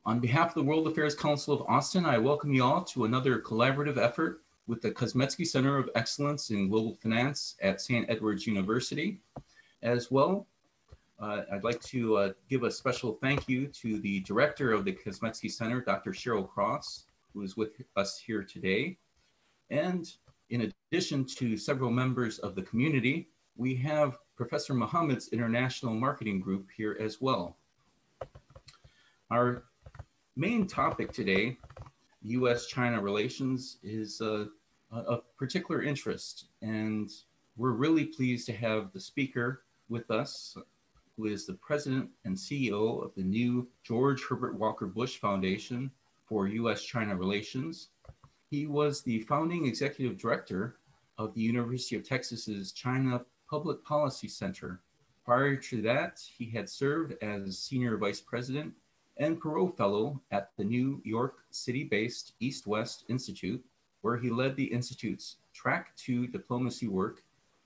On behalf of the World Affairs Council of Austin, I welcome you all to another collaborative effort with the Kozmetsky Center of Excellence in Global Finance at St. Edward's University. As well, I'd like to give a special thank you to the director of the Kozmetsky Center, Dr. Cheryl Cross, who is with us here today. And in addition to several members of the community, we have Professor Muhammad's International Marketing Group here as well. Our main topic today, U.S.-China relations, is of particular interest, and we're really pleased to have the speaker with us, who is the president and CEO of the new George Herbert Walker Bush Foundation for U.S.-China relations. He was the founding executive director of the University of Texas's China Public Policy Center. Prior to that, he had served as senior vice president and Perot Fellow at the New York City-based East-West Institute, where he led the Institute's Track 2 diplomacy work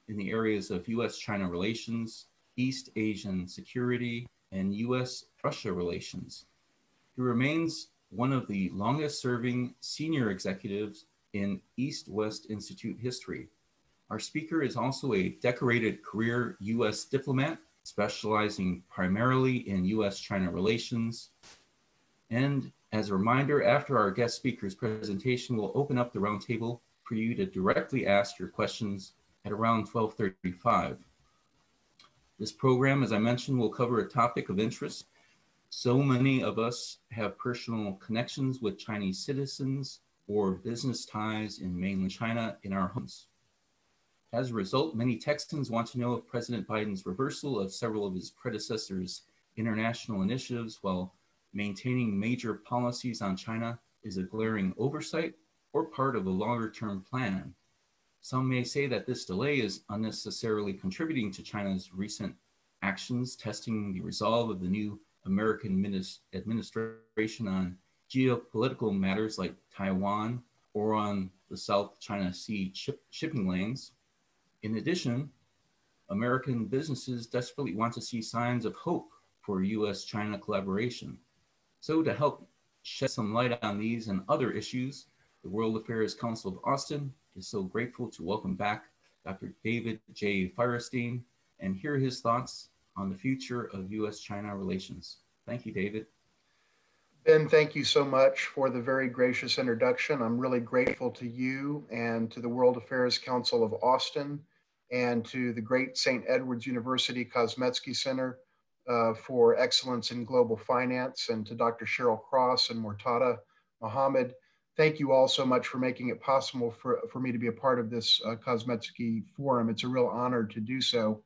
in the areas of U.S.-China relations, East Asian security, and U.S.-Russia relations. He remains one of the longest-serving senior executives in East-West Institute history. Our speaker is also a decorated career U.S. diplomat, specializing primarily in U.S.-China relations. And as a reminder, after our guest speaker's presentation, we'll open up the roundtable for you to directly ask your questions at around 12:35. This program, as I mentioned, will cover a topic of interest. So many of us have personal connections with Chinese citizens or business ties in mainland China in our homes. As a result, many Texans want to know if President Biden's reversal of several of his predecessors' international initiatives while maintaining major policies on China is a glaring oversight or part of a longer-term plan. Some may say that this delay is unnecessarily contributing to China's recent actions, testing the resolve of the new American administration on geopolitical matters like Taiwan or on the South China Sea shipping lanes. In addition, American businesses desperately want to see signs of hope for U.S.-China collaboration. So to help shed some light on these and other issues, the World Affairs Council of Austin is so grateful to welcome back Dr. David J. Firestein and hear his thoughts on the future of U.S.-China relations. Thank you, David. Ben, thank you so much for the very gracious introduction. I'm really grateful to you and to the World Affairs Council of Austin and to the great St. Edward's University Kozmetsky Center for Excellence in Global Finance, and to Dr. Cheryl Cross and Mortada Mohammed. Thank you all so much for making it possible for me to be a part of this Kozmetsky forum. It's a real honor to do so.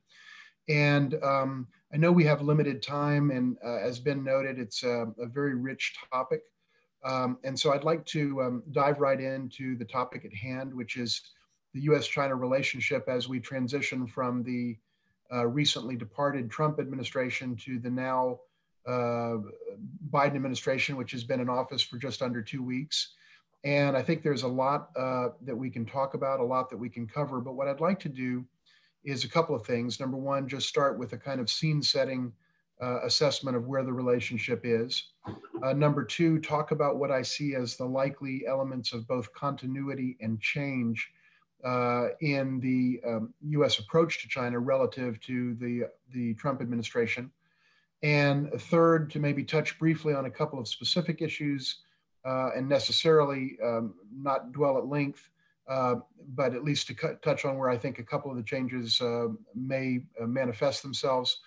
And I know we have limited time, and as Ben noted, it's a very rich topic. And so I'd like to dive right into the topic at hand, which is the U.S.-China relationship as we transition from the recently departed Trump administration to the now Biden administration, which has been in office for just under 2 weeks. And I think there's a lot that we can talk about, a lot that we can cover. But what I'd like to do is a couple of things. Number one, just start with a kind of scene setting assessment of where the relationship is. Number two, talk about what I see as the likely elements of both continuity and change in the U.S. approach to China relative to the Trump administration. And third, to maybe touch briefly on a couple of specific issues and necessarily not dwell at length, but at least to touch on where I think a couple of the changes may manifest themselves.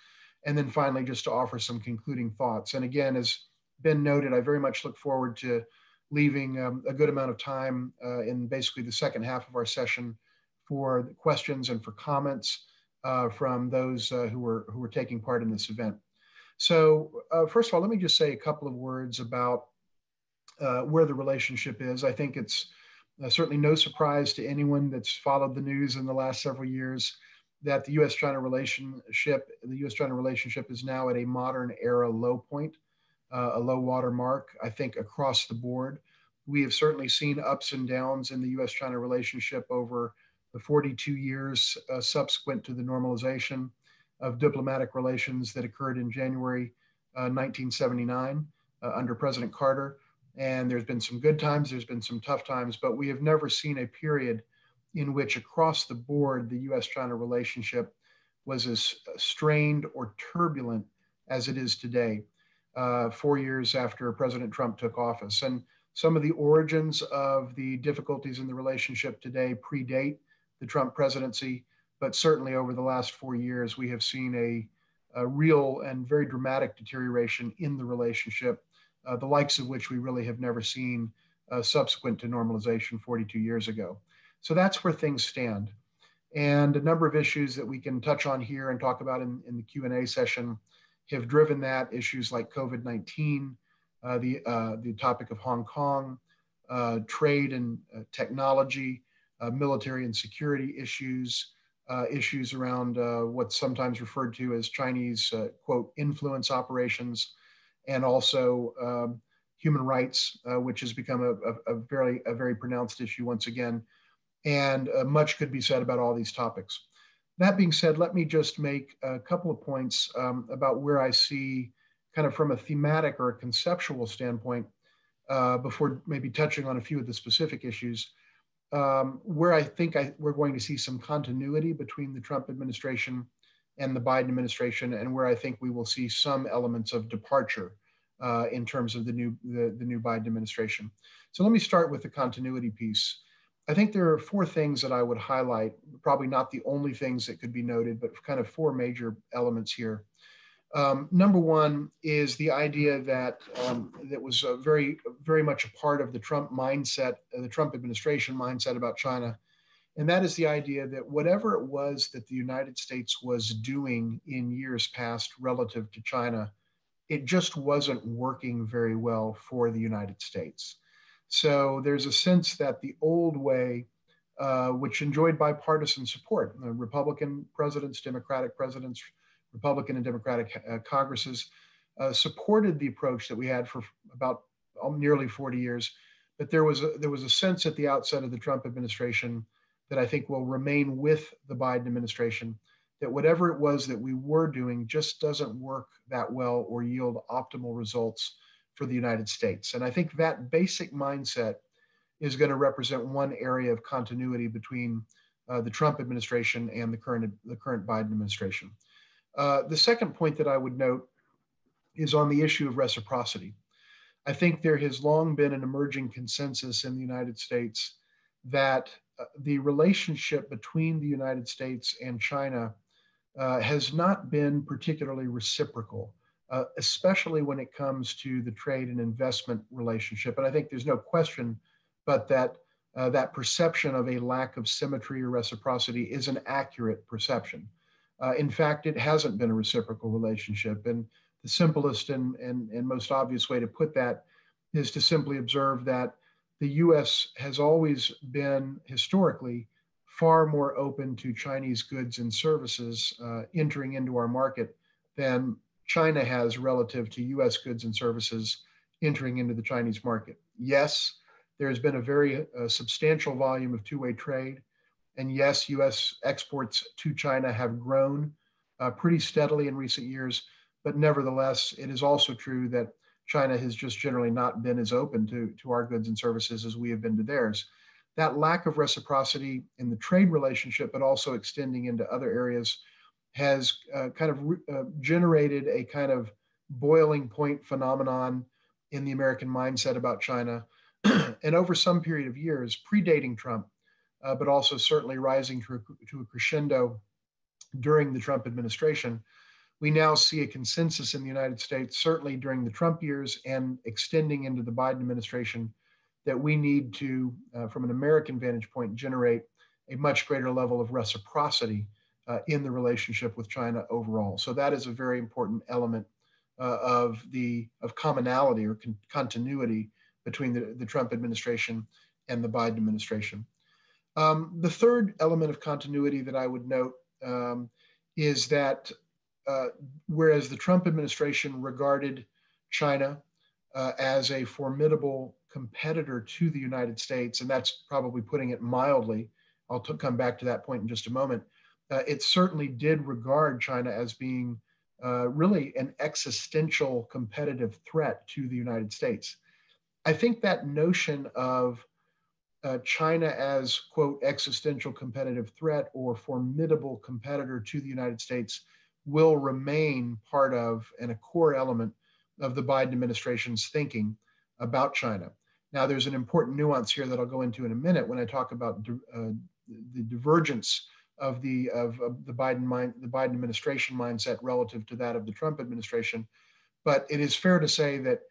And then finally, just to offer some concluding thoughts. And again, as Ben noted, I very much look forward to leaving a good amount of time in basically the second half of our session for questions and for comments from those who are taking part in this event. So first of all, let me just say a couple of words about where the relationship is. I think it's certainly no surprise to anyone that's followed the news in the last several years that the U.S.-China relationship is now at a modern era low point, a low water mark, I think, across the board. We have certainly seen ups and downs in the U.S.-China relationship over the 42 years subsequent to the normalization of diplomatic relations that occurred in January 1979. under President Carter. And there's been some good times, there's been some tough times, but we have never seen a period in which across the board, the US-China relationship was as strained or turbulent as it is today, 4 years after President Trump took office. And some of the origins of the difficulties in the relationship today predate the Trump presidency, but certainly over the last 4 years, we have seen a real and very dramatic deterioration in the relationship, the likes of which we really have never seen subsequent to normalization 42 years ago. So that's where things stand. And a number of issues that we can touch on here and talk about in the Q&A session have driven that, issues like COVID-19, the topic of Hong Kong, trade and technology, military and security issues, issues around what's sometimes referred to as Chinese, quote, influence operations, and also human rights, which has become a very pronounced issue once again. And much could be said about all these topics. That being said, let me just make a couple of points about where I see, kind of from a thematic or a conceptual standpoint, before maybe touching on a few of the specific issues, where I think we're going to see some continuity between the Trump administration and the Biden administration, and where I think we will see some elements of departure in terms of the new Biden administration. So let me start with the continuity piece. I think there are 4 things that I would highlight, probably not the only things that could be noted, but kind of 4 major elements here. Number one is the idea that that was very much a part of the Trump mindset, the Trump administration mindset about China. And that is the idea that whatever it was that the United States was doing in years past relative to China, it just wasn't working very well for the United States. So there's a sense that the old way, which enjoyed bipartisan support, Republican presidents, Democratic presidents, Republican and Democratic Congresses, supported the approach that we had for about nearly 40 years. But there was a sense at the outset of the Trump administration that I think will remain with the Biden administration, that whatever it was that we were doing just doesn't work that well or yield optimal results for the United States. And I think that basic mindset is going to represent one area of continuity between the Trump administration and the current Biden administration. The second point that I would note is on the issue of reciprocity. I think there has long been an emerging consensus in the United States that the relationship between the United States and China has not been particularly reciprocal, especially when it comes to the trade and investment relationship. And I think there's no question but that that perception of a lack of symmetry or reciprocity is an accurate perception. In fact, it hasn't been a reciprocal relationship. And the simplest and most obvious way to put that is to simply observe that the US has always been historically far more open to Chinese goods and services entering into our market than China has relative to US goods and services entering into the Chinese market. Yes, there's been a very substantial volume of two-way trade. And yes, US exports to China have grown pretty steadily in recent years. But nevertheless, it is also true that China has just generally not been as open to our goods and services as we have been to theirs. That lack of reciprocity in the trade relationship, but also extending into other areas, has kind of generated a kind of boiling point phenomenon in the American mindset about China. And over some period of years, predating Trump, but also certainly rising to a crescendo during the Trump administration, we now see a consensus in the United States, certainly during the Trump years and extending into the Biden administration, that we need to, from an American vantage point, generate a much greater level of reciprocity in the relationship with China overall. So that is a very important element of commonality or continuity between the Trump administration and the Biden administration. The third element of continuity that I would note is that whereas the Trump administration regarded China as a formidable competitor to the United States, and that's probably putting it mildly, come back to that point in just a moment, it certainly did regard China as being really an existential competitive threat to the United States. I think that notion of China as, quote, existential competitive threat or formidable competitor to the United States will remain part of and a core element of the Biden administration's thinking about China. Now, there's an important nuance here that I'll go into in a minute when I talk about the divergence of the Biden administration mindset relative to that of the Trump administration. But it is fair to say that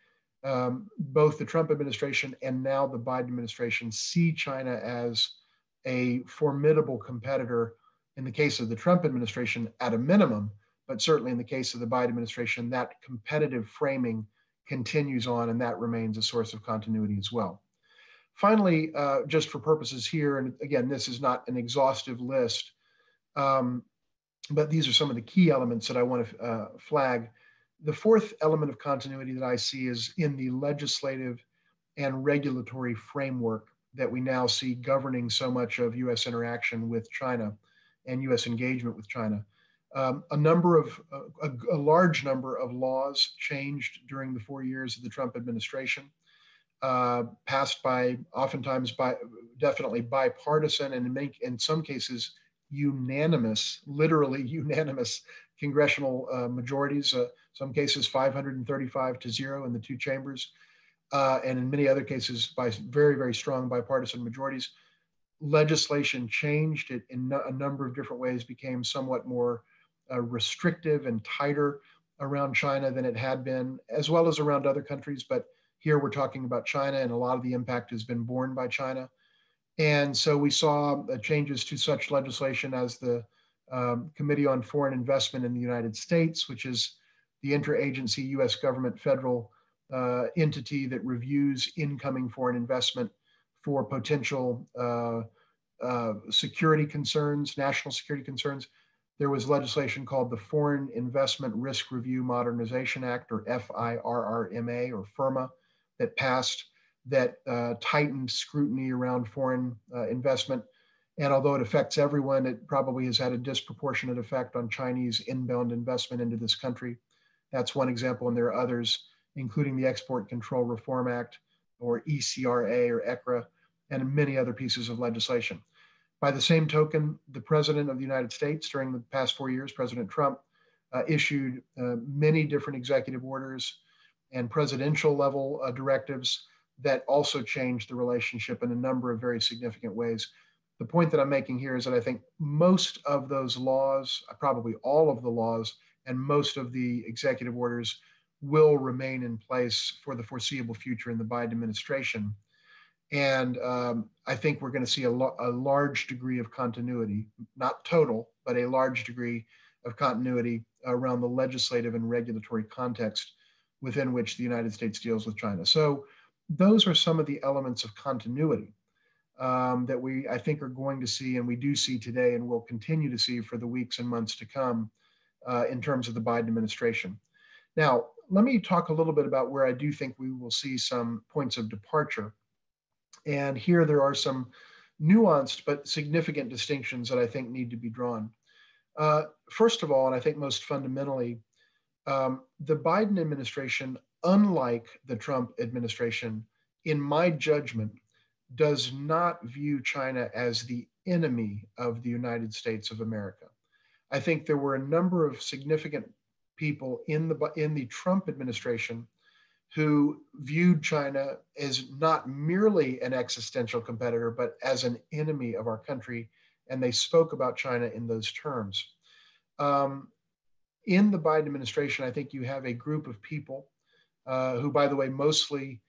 both the Trump administration and now the Biden administration see China as a formidable competitor in the case of the Trump administration at a minimum, but certainly in the case of the Biden administration, that competitive framing continues on, and that remains a source of continuity as well. Finally, just for purposes here, and again, this is not an exhaustive list, but these are some of the key elements that I want to flag. The fourth element of continuity that I see is in the legislative and regulatory framework that we now see governing so much of U.S. interaction with China and U.S. engagement with China. A large number of laws changed during the 4 years of the Trump administration, passed by oftentimes definitely bipartisan and in some cases unanimous, literally unanimous congressional majorities. Some cases 535-0 in the two chambers, and in many other cases by very, very strong bipartisan majorities. Legislation changed. It in a number of different ways became somewhat more restrictive and tighter around China than it had been, as well as around other countries. But here we're talking about China, and a lot of the impact has been borne by China. And so we saw changes to such legislation as the Committee on Foreign Investment in the United States, which is the interagency U.S. government federal entity that reviews incoming foreign investment for potential security concerns, national security concerns. There was legislation called the Foreign Investment Risk Review Modernization Act, or FIRRMA, or FIRMA, that passed that tightened scrutiny around foreign investment. And although it affects everyone, it probably has had a disproportionate effect on Chinese inbound investment into this country. That's one example, and there are others, including the Export Control Reform Act, or ECRA, or ECRA, and many other pieces of legislation. By the same token, the President of the United States during the past 4 years, President Trump, issued many different executive orders and presidential level directives that also changed the relationship in a number of very significant ways. The point that I'm making here is that I think most of those laws, probably all of the laws, and most of the executive orders will remain in place for the foreseeable future in the Biden administration. And I think we're going to see a large degree of continuity, not total, but a large degree of continuity around the legislative and regulatory context within which the United States deals with China. So those are some of the elements of continuity that I think are going to see, and we do see today, and will continue to see for the weeks and months to come in terms of the Biden administration. Now, let me talk a little bit about where I do think we will see some points of departure. And here there are some nuanced but significant distinctions that I think need to be drawn. First of all, and I think most fundamentally, the Biden administration, unlike the Trump administration, in my judgment, does not view China as the enemy of the United States of America. I think there were a number of significant people in the Trump administration who viewed China as not merely an existential competitor, but as an enemy of our country, and they spoke about China in those terms. In the Biden administration, I think you have a group of people who, by the way, mostly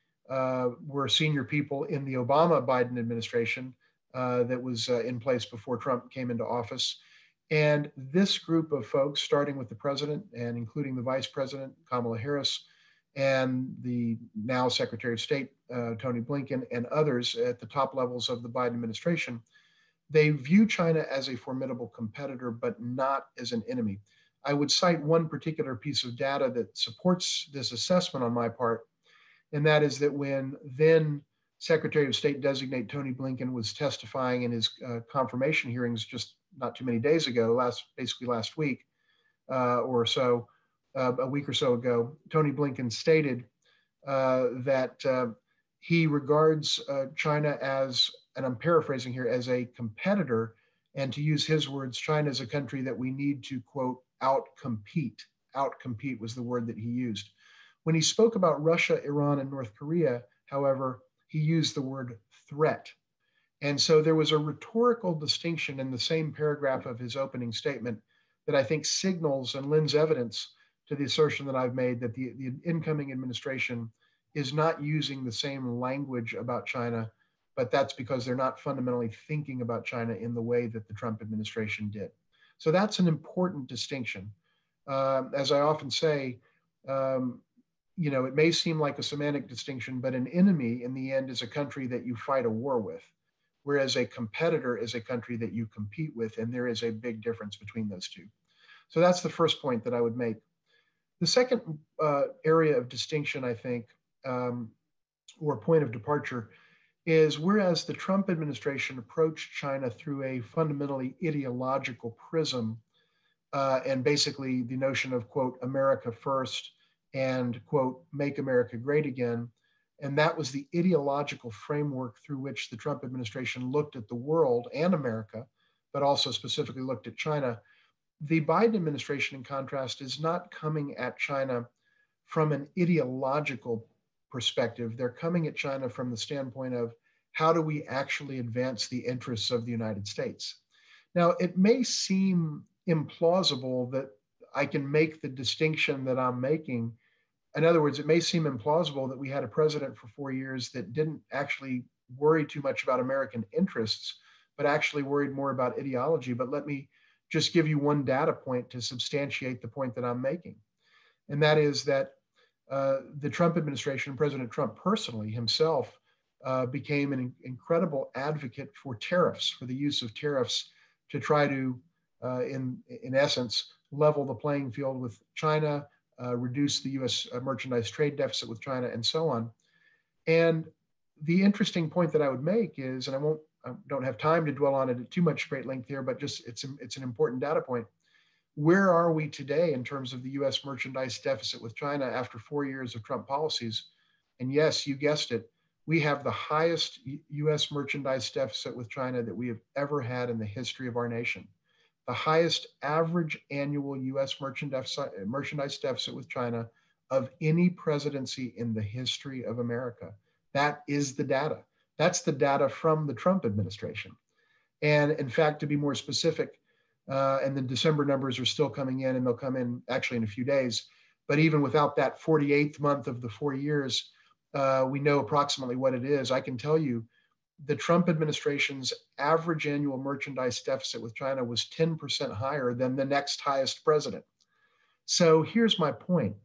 were senior people in the Obama-Biden administration that was in place before Trump came into office. And this group of folks, starting with the president and including the vice president, Kamala Harris, and the now Secretary of State, Tony Blinken, and others at the top levels of the Biden administration, they view China as a formidable competitor, but not as an enemy. I would cite one particular piece of data that supports this assessment on my part, and that is that when then Secretary of State designate Tony Blinken was testifying in his confirmation hearings just not too many days ago, basically last week or so, a week or so ago, Tony Blinken stated that he regards China as, and I'm paraphrasing here, as a competitor, and to use his words, China is a country that we need to, quote, outcompete. Outcompete was the word that he used. When he spoke about Russia, Iran, and North Korea, however, he used the word threat. And so there was a rhetorical distinction in the same paragraph of his opening statement that I think signals and lends evidence to the assertion that I've made that the incoming administration is not using the same language about China, but that's because they're not fundamentally thinking about China in the way that the Trump administration did. So that's an important distinction. As I often say, it may seem like a semantic distinction, but an enemy in the end is a country that you fight a war with, whereas a competitor is a country that you compete with, and there is a big difference between those two. So that's the first point that I would make. The second area of distinction, I think, or point of departure, is whereas the Trump administration approached China through a fundamentally ideological prism, and basically the notion of, quote, America first and, quote, make America great again. And that was the ideological framework through which the Trump administration looked at the world and America, but also specifically looked at China. The Biden administration, in contrast, is not coming at China from an ideological perspective. They're coming at China from the standpoint of how do we actually advance the interests of the United States? Now, it may seem implausible that I can make the distinction that I'm making. In other words, it may seem implausible that we had a president for 4 years that didn't actually worry too much about American interests, but actually worried more about ideology. But let me just give you one data point to substantiate the point that I'm making. And that is that the Trump administration, President Trump personally himself, became an incredible advocate for tariffs, for the use of tariffs to try to, in essence, level the playing field with China, reduce the U.S. Merchandise trade deficit with China, and so on. And the interesting point that I would make is, and I don't have time to dwell on it at too much great length here, but just it's an important data point. Where are we today in terms of the U.S. merchandise deficit with China after 4 years of Trump policies? And yes, you guessed it, we have the highest U.S. merchandise deficit with China that we have ever had in the history of our nation. The highest average annual U.S. merchandise deficit with China of any presidency in the history of America. That is the data. That's the data from the Trump administration. And in fact, to be more specific, and the December numbers are still coming in, and they'll come in actually in a few days. But even without that 48th month of the 4 years, we know approximately what it is. I can tell you the Trump administration's average annual merchandise deficit with China was 10% higher than the next highest president. So here's my point,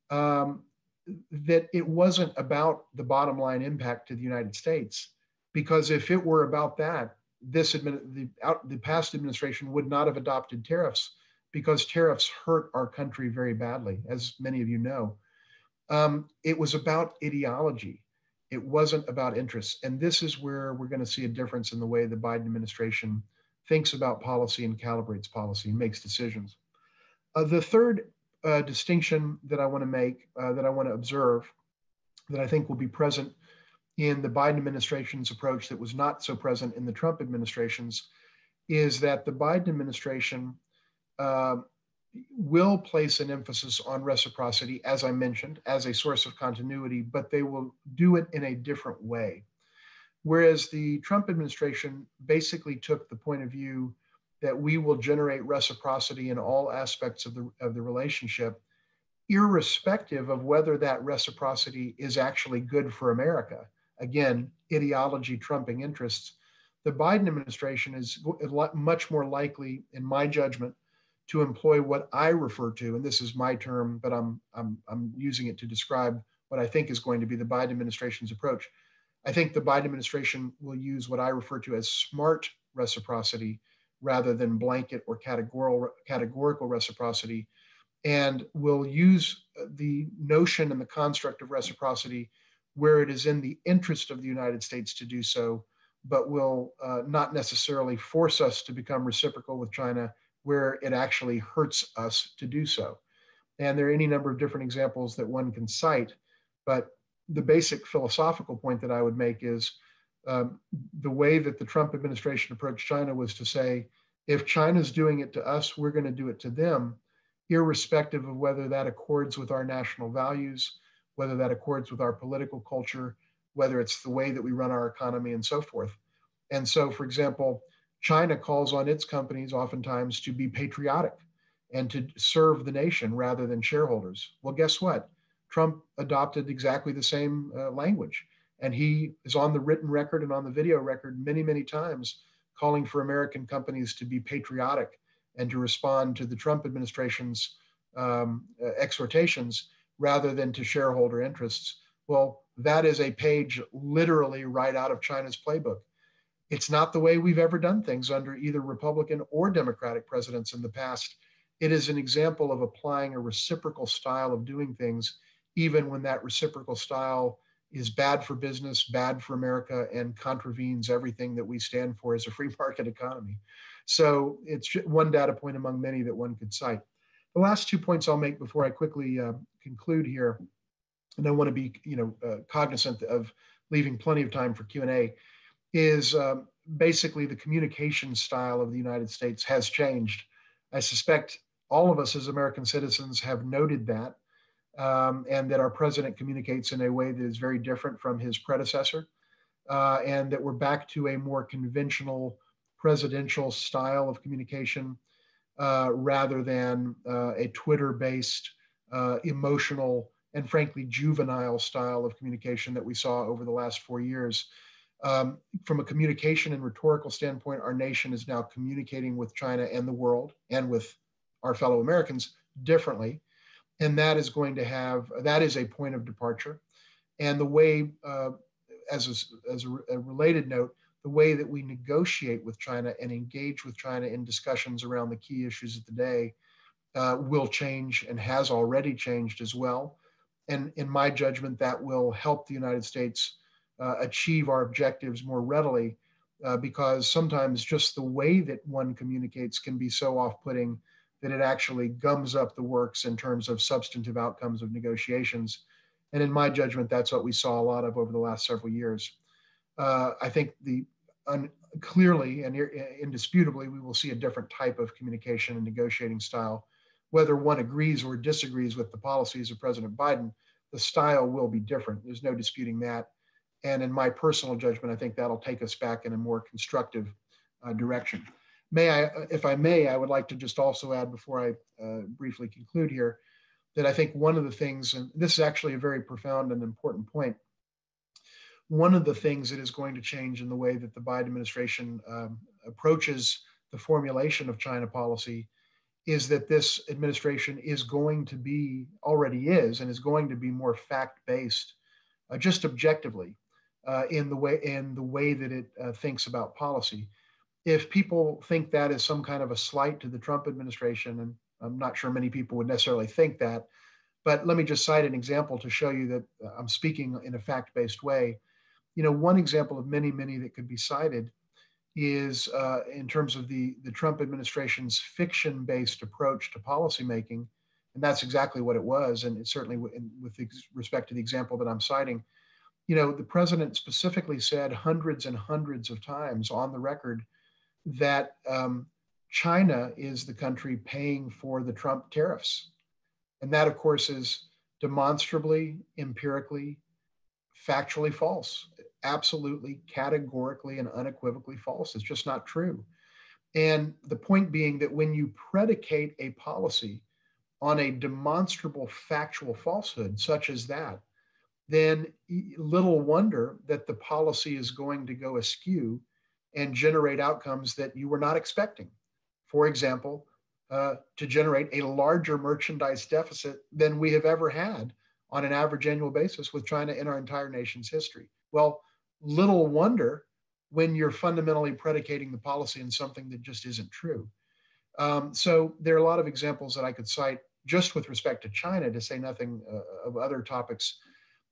that it wasn't about the bottom line impact to the United States, because if it were about that, the past administration would not have adopted tariffs, because tariffs hurt our country very badly, as many of you know. It was about ideology. It wasn't about interests. And this is where we're going to see a difference in the way the Biden administration thinks about policy and calibrates policy and makes decisions. The third distinction that I want to make, that I want to observe, that I think will be present in the Biden administration's approach that was not so present in the Trump administration's, is that the Biden administration will place an emphasis on reciprocity, as I mentioned, as a source of continuity, but they will do it in a different way. Whereas the Trump administration basically took the point of view that we will generate reciprocity in all aspects of the relationship, irrespective of whether that reciprocity is actually good for America. Again, ideology trumping interests. The Biden administration is much more likely, in my judgment, to employ what I refer to, and this is my term, but I'm using it to describe what I think is going to be the Biden administration's approach. I think the Biden administration will use what I refer to as smart reciprocity rather than blanket or categorical reciprocity, and will use the notion and the construct of reciprocity where it is in the interest of the United States to do so, but will not necessarily force us to become reciprocal with China where it actually hurts us to do so. And there are any number of different examples that one can cite. But the basic philosophical point that I would make is the way that the Trump administration approached China was to say, if China's doing it to us, we're going to do it to them, irrespective of whether that accords with our national values, whether that accords with our political culture, whether it's the way that we run our economy and so forth. And so, for example, China calls on its companies oftentimes to be patriotic and to serve the nation rather than shareholders. Well, guess what? Trump adopted exactly the same language. And he is on the written record and on the video record many, many times calling for American companies to be patriotic and to respond to the Trump administration's exhortations rather than to shareholder interests. Well, that is a page literally right out of China's playbook. It's not the way we've ever done things under either Republican or Democratic presidents in the past. It is an example of applying a reciprocal style of doing things, even when that reciprocal style is bad for business, bad for America, and contravenes everything that we stand for as a free market economy. So it's one data point among many that one could cite. The last 2 points I'll make before I quickly conclude here, and I want to be cognizant of leaving plenty of time for Q&A, is basically the communication style of the United States has changed. I suspect all of us as American citizens have noted that, and that our president communicates in a way that is very different from his predecessor, and that we're back to a more conventional presidential style of communication rather than a Twitter-based, emotional, and frankly juvenile style of communication that we saw over the last 4 years. From a communication and rhetorical standpoint, our nation is now communicating with China and the world and with our fellow Americans differently. And that is a point of departure. And the way, as a related note, the way that we negotiate with China and engage with China in discussions around the key issues of the day will change and has already changed as well. And in my judgment, that will help the United States achieve our objectives more readily, because sometimes just the way that one communicates can be so off-putting that it actually gums up the works in terms of substantive outcomes of negotiations. And in my judgment, that's what we saw a lot of over the last several years. I think clearly and indisputably, we will see a different type of communication and negotiating style. Whether one agrees or disagrees with the policies of President Biden, the style will be different. There's no disputing that. And in my personal judgment, I think that'll take us back in a more constructive direction. If I may, I would like to just also add before I briefly conclude here, that I think one of the things, and this is actually a very profound and important point, one of the things that is going to change in the way that the Biden administration approaches the formulation of China policy is that this administration is going to be, already is, and is going to be more fact-based, just objectively, in the way that it thinks about policy. If people think that is some kind of a slight to the Trump administration, and I'm not sure many people would necessarily think that, but let me just cite an example to show you that I'm speaking in a fact-based way. One example of many, many that could be cited is in terms of the Trump administration's fiction-based approach to policymaking, and that's exactly what it was, and it certainly with respect to the example that I'm citing, the president specifically said hundreds and hundreds of times on the record that China is the country paying for the Trump tariffs. And that, of course, is demonstrably, empirically, factually false, absolutely, categorically, and unequivocally false. It's just not true. And the point being that when you predicate a policy on a demonstrable factual falsehood, such as that, then little wonder that the policy is going to go askew and generate outcomes that you were not expecting. For example, to generate a larger merchandise deficit than we have ever had on an average annual basis with China in our entire nation's history. Well, little wonder when you're fundamentally predicating the policy on something that just isn't true. So there are a lot of examples that I could cite just with respect to China, to say nothing of other topics.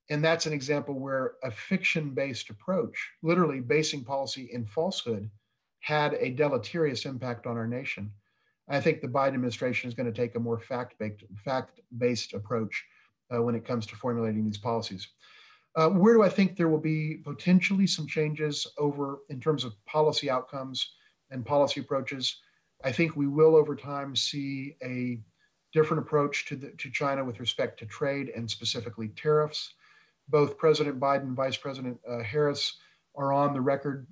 And that's an example where a fiction-based approach, literally basing policy in falsehood, had a deleterious impact on our nation. I think the Biden administration is going to take a more fact-based approach when it comes to formulating these policies. Where do I think there will be potentially some changes over in terms of policy outcomes and policy approaches? I think we will over time see a different approach to China with respect to trade and specifically tariffs. Both President Biden and Vice President Harris are on the record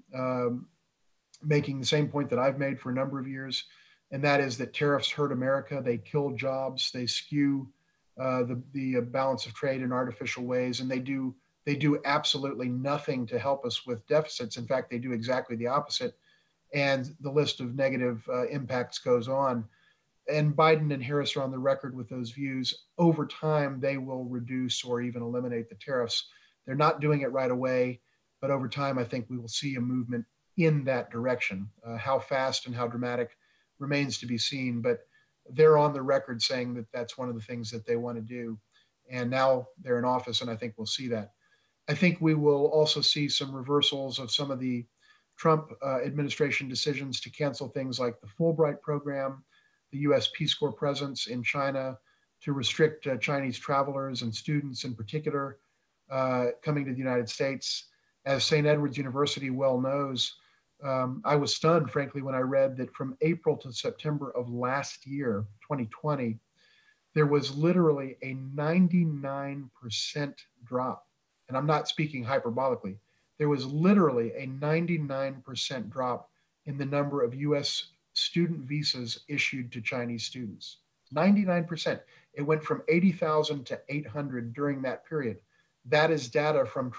making the same point that I've made for a number of years, and that is that tariffs hurt America. They kill jobs. They skew the balance of trade in artificial ways, and they do absolutely nothing to help us with deficits. In fact, they do exactly the opposite, and the list of negative impacts goes on. And Biden and Harris are on the record with those views. Over time, they will reduce or even eliminate the tariffs. They're not doing it right away, but over time, I think we will see a movement in that direction. How fast and how dramatic remains to be seen, but they're on the record saying that that's one of the things that they want to do. And now they're in office, and I think we'll see that. I think we will also see some reversals of some of the Trump administration decisions to cancel things like the Fulbright program, the US Peace Corps presence in China, to restrict Chinese travelers and students in particular coming to the United States. As St. Edward's University well knows, I was stunned, frankly, when I read that from April to September of last year, 2020, there was literally a 99% drop. And I'm not speaking hyperbolically. There was literally a 99% drop in the number of US student visas issued to Chinese students. 99%. It went from 80,000 to 800 during that period. That is data from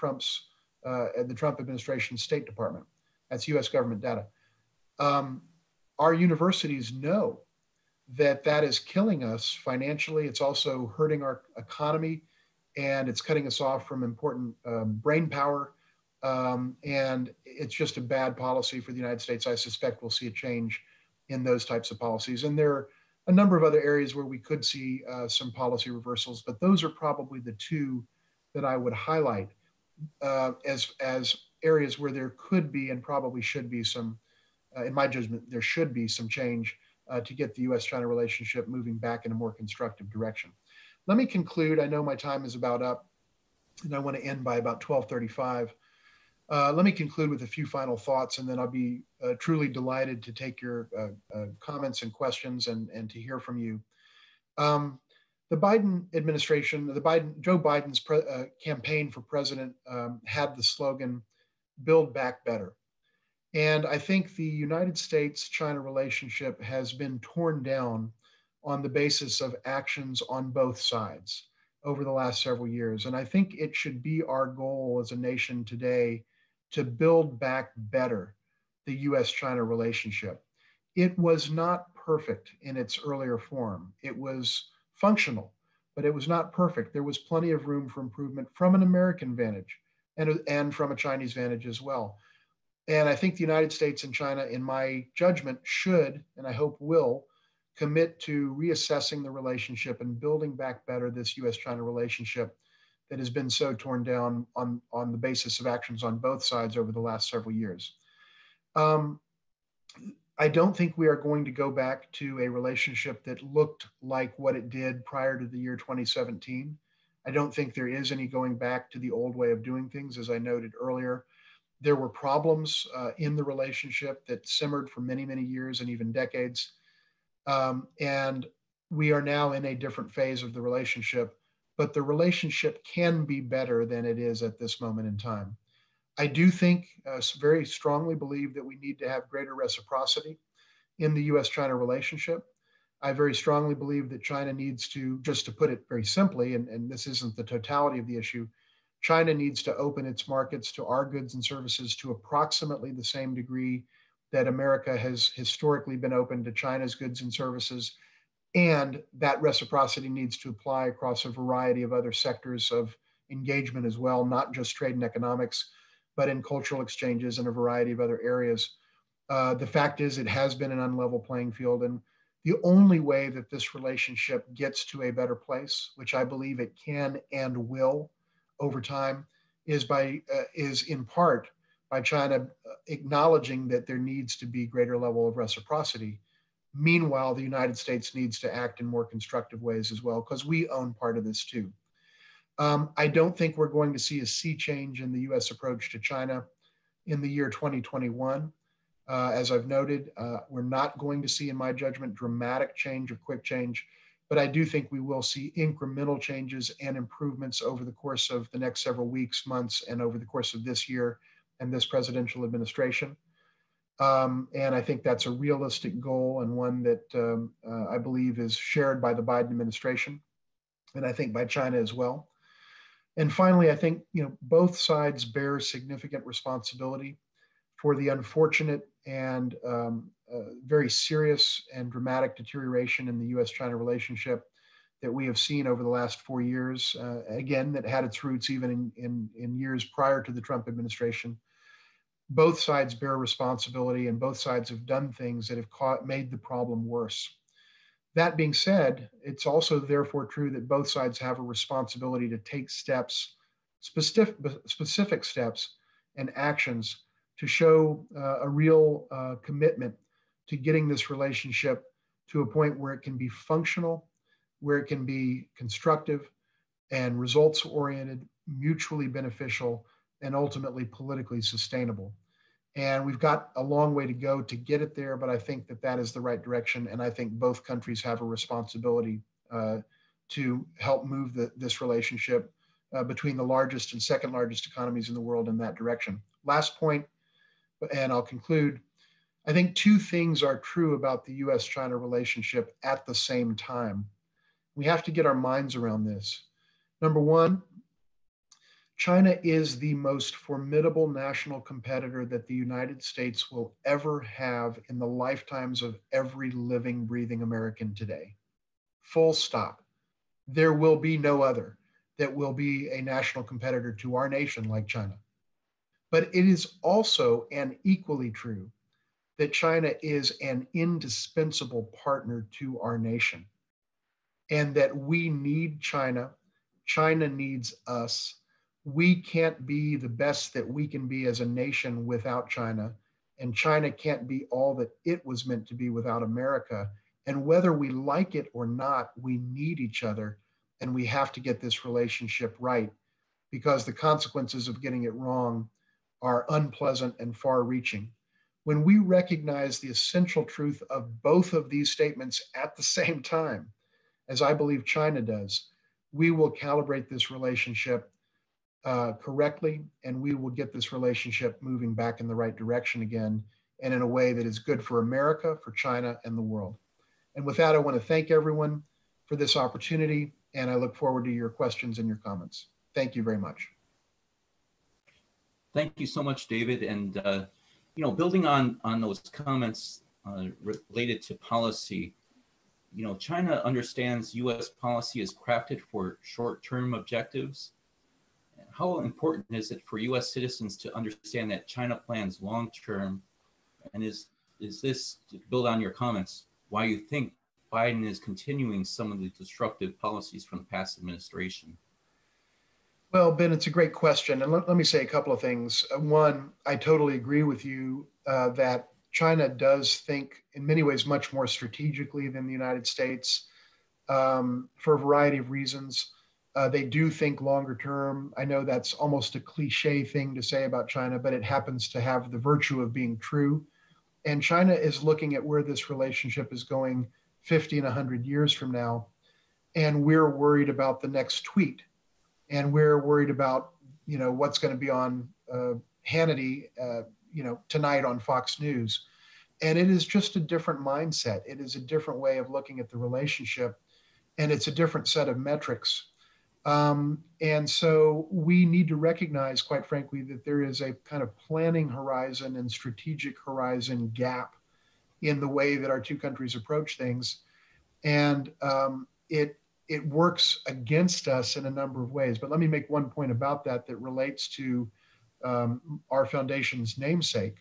the Trump administration State Department. That's US government data. Our universities know that that is killing us financially. It's also hurting our economy, and it's cutting us off from important brain power. And it's just a bad policy for the United States. I suspect we'll see a change in those types of policies. And there are a number of other areas where we could see some policy reversals, but those are probably the two that I would highlight as areas where there could be and probably should be some, in my judgment, there should be some change to get the US-China relationship moving back in a more constructive direction. Let me conclude. I know my time is about up, and I want to end by about 12:35. Let me conclude with a few final thoughts, and then I'll be truly delighted to take your comments and questions and to hear from you. The Biden administration, Joe Biden's campaign for president had the slogan, "Build Back Better." And I think the United States-China relationship has been torn down on the basis of actions on both sides over the last several years. And I think it should be our goal as a nation today to build back better the US-China relationship. It was not perfect in its earlier form. It was functional, but it was not perfect. There was plenty of room for improvement from an American vantage and from a Chinese vantage as well. And I think the United States and China, in my judgment, should, and I hope will, commit to reassessing the relationship and building back better this US-China relationship that has been so torn down on the basis of actions on both sides over the last several years. I don't think we are going to go back to a relationship that looked like what it did prior to the year 2017. I don't think there is any going back to the old way of doing things. As I noted earlier, there were problems in the relationship that simmered for many, many years and even decades. And we are now in a different phase of the relationship, but the relationship can be better than it is at this moment in time. I do think, very strongly believe that we need to have greater reciprocity in the US-China relationship. I very strongly believe that China needs to, just to put it very simply, and this isn't the totality of the issue, China needs to open its markets to our goods and services to approximately the same degree that America has historically been open to China's goods and services. And that reciprocity needs to apply across a variety of other sectors of engagement as well, not just trade and economics, but in cultural exchanges and a variety of other areas. The fact is, it has been an unlevel playing field. And the only way that this relationship gets to a better place, which I believe it can and will over time, is in part by China acknowledging that there needs to be greater level of reciprocity Meanwhile, the United States needs to act in more constructive ways as well, because we own part of this too. I don't think we're going to see a sea change in the US approach to China in the year 2021. As I've noted, we're not going to see, in my judgment, dramatic change or quick change, but I do think we will see incremental changes and improvements over the course of the next several weeks, months, and over the course of this year and this presidential administration. And I think that's a realistic goal and one that I believe is shared by the Biden administration, and I think by China as well. And finally, I think both sides bear significant responsibility for the unfortunate and very serious and dramatic deterioration in the U.S.-China relationship that we have seen over the last 4 years. Again, that had its roots even in years prior to the Trump administration. Both sides bear responsibility, and both sides have done things that have made the problem worse. That being said, it's also therefore true that both sides have a responsibility to take steps, specific steps and actions to show a real commitment to getting this relationship to a point where it can be functional, where it can be constructive and results-oriented, mutually beneficial, and ultimately politically sustainable. And we've got a long way to go to get it there, but I think that that is the right direction. And I think both countries have a responsibility to help move this relationship between the largest and second largest economies in the world in that direction. Last point, and I'll conclude. I think two things are true about the US-China relationship at the same time. We have to get our minds around this. Number one, China is the most formidable national competitor that the United States will ever have in the lifetimes of every living, breathing American today. Full stop. There will be no other that will be a national competitor to our nation like China. But it is also, and equally true, that China is an indispensable partner to our nation, and that we need China. China needs us. We can't be the best that we can be as a nation without China, and China can't be all that it was meant to be without America. And whether we like it or not, we need each other, and we have to get this relationship right, because the consequences of getting it wrong are unpleasant and far-reaching. When we recognize the essential truth of both of these statements at the same time, as I believe China does, we will calibrate this relationship correctly, and we will get this relationship moving back in the right direction again, and in a way that is good for America, for China, and the world. And with that, I want to thank everyone for this opportunity, and I look forward to your questions and your comments. Thank you very much. Thank you so much, David. And building on those comments related to policy, China understands U.S. policy is crafted for short-term objectives. How important is it for U.S. citizens to understand that China plans long-term? And is this, to build on your comments, why you think Biden is continuing some of the disruptive policies from the past administration? Well, Ben, it's a great question. And let me say a couple of things. One, I totally agree with you that China does think in many ways much more strategically than the United States for a variety of reasons. They do think longer term. I know that's almost a cliche thing to say about China, but it happens to have the virtue of being true. And China is looking at where this relationship is going 50 and 100 years from now. And we're worried about the next tweet. And we're worried about, what's going to be on Hannity, tonight on Fox News. And it is just a different mindset. It is a different way of looking at the relationship, and it's a different set of metrics. And so we need to recognize, quite frankly, that there is a kind of planning horizon and strategic horizon gap in the way that our two countries approach things. And it works against us in a number of ways. But let me make one point about that relates to our foundation's namesake.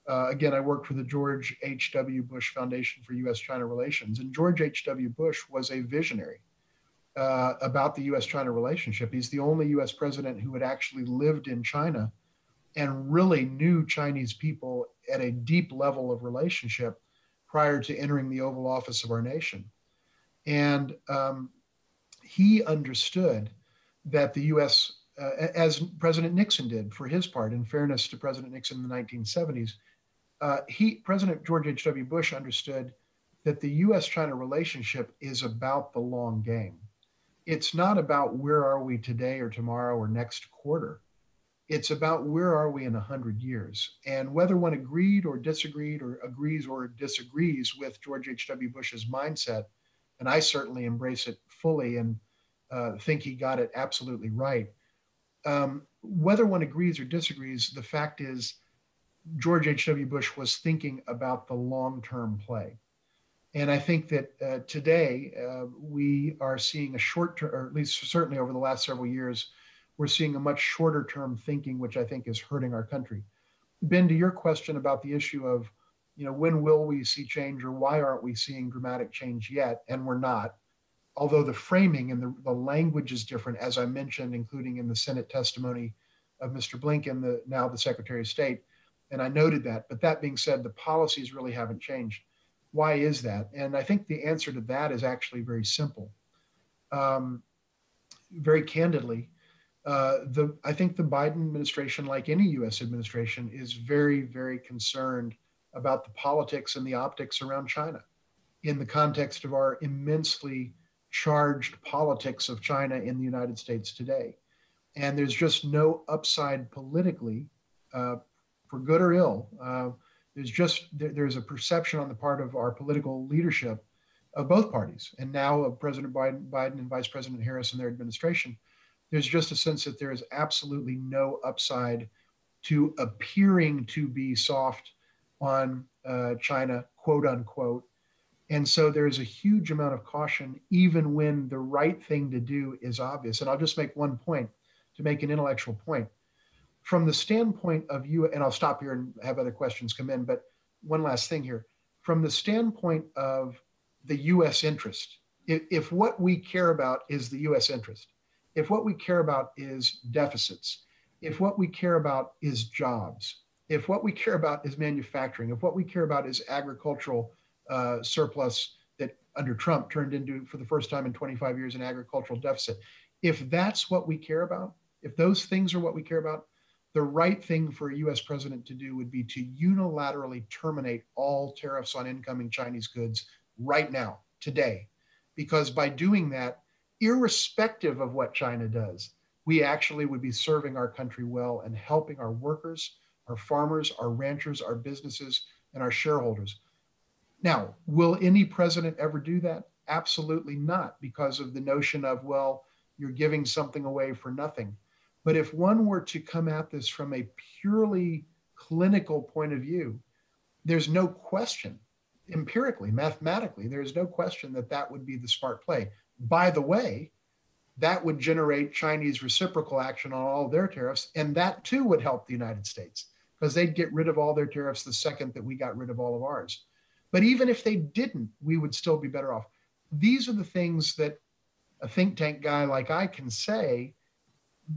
Again, I worked for the George H.W. Bush Foundation for U.S.-China Relations, and George H.W. Bush was a visionary about the U.S.-China relationship. He's the only U.S. president who had actually lived in China and really knew Chinese people at a deep level of relationship prior to entering the Oval Office of our nation. And he understood that the U.S., as President Nixon did for his part, in fairness to President Nixon in the 1970s, President George H.W. Bush understood that the U.S.-China relationship is about the long game. It's not about where are we today or tomorrow or next quarter. It's about where are we in 100 years. And whether one agreed or disagreed or agrees or disagrees with George H.W. Bush's mindset, and I certainly embrace it fully and think he got it absolutely right. Whether one agrees or disagrees, the fact is George H.W. Bush was thinking about the long-term play. And I think that today we are seeing a short-term, or at least certainly over the last several years, we're seeing a much shorter-term thinking, which I think is hurting our country. Ben, to your question about the issue of, when will we see change or why aren't we seeing dramatic change yet? And we're not. Although the framing and the language is different, as I mentioned, including in the Senate testimony of Mr. Blinken, now the Secretary of State, and I noted that. But that being said, the policies really haven't changed. Why is that? And I think the answer to that is actually very simple. Very candidly, I think the Biden administration, like any U.S. administration, is very, very concerned about the politics and the optics around China in the context of our immensely charged politics of China in the United States today. And there's just no upside politically, for good or ill. There's a perception on the part of our political leadership of both parties, and now of President Biden and Vice President Harris and their administration. There's just a sense that there is absolutely no upside to appearing to be soft on China, quote unquote. And so there's a huge amount of caution, even when the right thing to do is obvious. And I'll just make one point to make an intellectual point. From the standpoint of you, and I'll stop here and have other questions come in, but one last thing here. From the standpoint of the US interest, if what we care about is the US interest, if what we care about is deficits, if what we care about is jobs, if what we care about is manufacturing, if what we care about is agricultural surplus that under Trump turned into, for the first time in 25 years, an agricultural deficit, if that's what we care about, if those things are what we care about, the right thing for a US president to do would be to unilaterally terminate all tariffs on incoming Chinese goods right now, today. Because by doing that, irrespective of what China does, we actually would be serving our country well and helping our workers, our farmers, our ranchers, our businesses, and our shareholders. Now, will any president ever do that? Absolutely not, because of the notion of, well, you're giving something away for nothing. But if one were to come at this from a purely clinical point of view, there's no question, empirically, mathematically, there's no question that that would be the smart play. By the way, that would generate Chinese reciprocal action on all their tariffs, and that too would help the United States, because they'd get rid of all their tariffs the second that we got rid of all of ours. But even if they didn't, we would still be better off. These are the things that a think tank guy like I can say,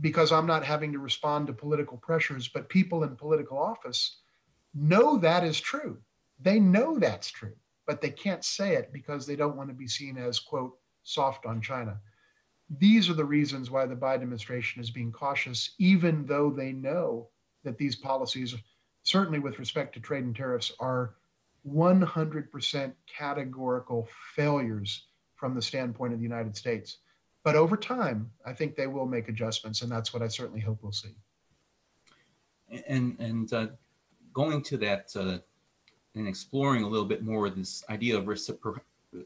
because I'm not having to respond to political pressures, but people in political office know that is true. They know that's true, but they can't say it because they don't want to be seen as, quote, soft on China. These are the reasons why the Biden administration is being cautious, even though they know that these policies, certainly with respect to trade and tariffs, are 100% categorical failures from the standpoint of the United States. But over time, I think they will make adjustments, and that's what I certainly hope we'll see. And going to that and exploring a little bit more this idea of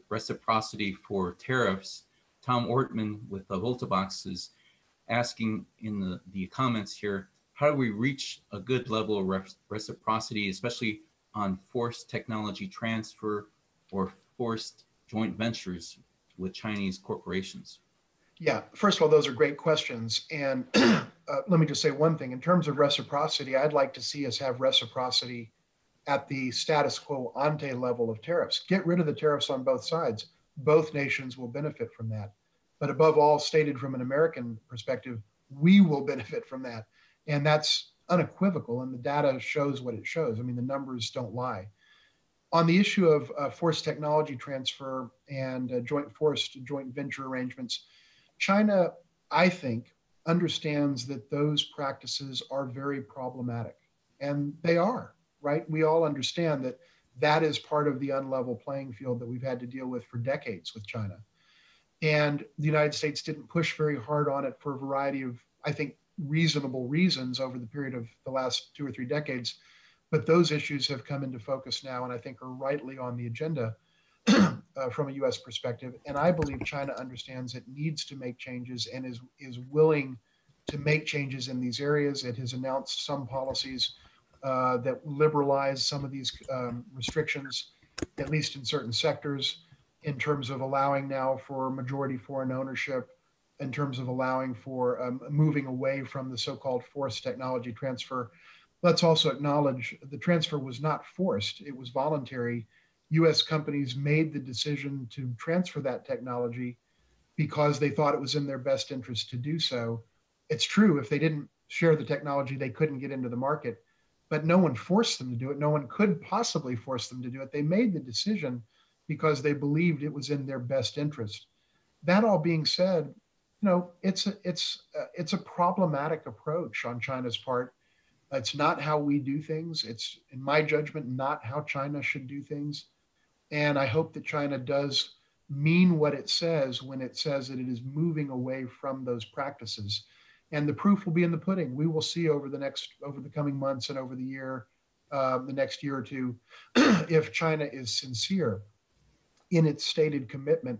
reciprocity for tariffs, Tom Ortman with the Voltabox is asking in the comments here, how do we reach a good level of reciprocity, especially on forced technology transfer or forced joint ventures with Chinese corporations? Yeah, first of all, those are great questions. And let me just say one thing. In terms of reciprocity, I'd like to see us have reciprocity at the status quo ante level of tariffs. Get rid of the tariffs on both sides. Both nations will benefit from that. But above all, stated from an American perspective, we will benefit from that. And that's unequivocal. And the data shows what it shows. I mean, the numbers don't lie. On the issue of forced technology transfer and joint venture arrangements, China, I think, understands that those practices are very problematic. And they are, right? We all understand that that is part of the unlevel playing field that we've had to deal with for decades with China. And the United States didn't push very hard on it for a variety of, I think, reasonable reasons over the period of the last 2 or 3 decades. But those issues have come into focus now and I think are rightly on the agenda from a US perspective. And I believe China understands it needs to make changes and is willing to make changes in these areas. It has announced some policies that liberalize some of these restrictions, at least in certain sectors, in terms of allowing now for majority foreign ownership, in terms of allowing for moving away from the so-called forced technology transfer. Let's also acknowledge the transfer was not forced, it was voluntary. US companies made the decision to transfer that technology because they thought it was in their best interest to do so. It's true, if they didn't share the technology, they couldn't get into the market, but no one forced them to do it. No one could possibly force them to do it. They made the decision because they believed it was in their best interest. That all being said, it's a problematic approach on China's part. It's not how we do things. It's, in my judgment, not how China should do things. And I hope that China does mean what it says when it says that it is moving away from those practices. And the proof will be in the pudding. We will see over the coming months and over the next year or two, if China is sincere in its stated commitment